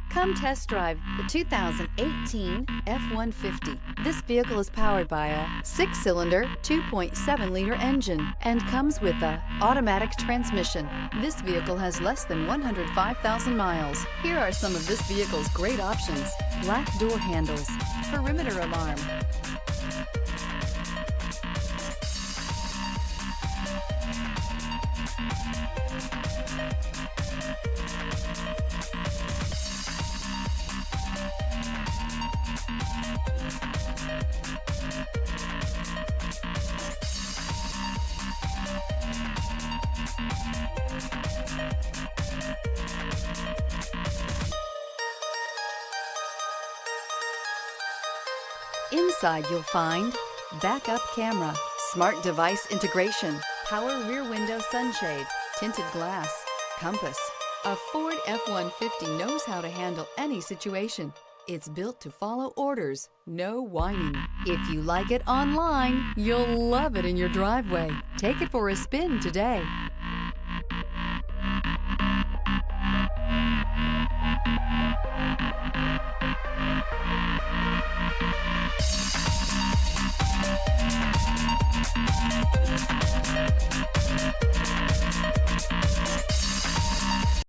Come test drive the 2018 F-150. This vehicle is powered by a 6-cylinder, 2.7-liter engine and comes with a automatic transmission. This vehicle has less than 105,000 miles. Here are some of this vehicle's great options: black door handles, perimeter alarm, Inside you'll find backup camera, smart device integration, power rear window sunshade, tinted glass, compass. A Ford F-150 knows how to handle any situation. It's built to follow orders, no whining. If you like it online, you'll love it in your driveway. Take it for a spin today.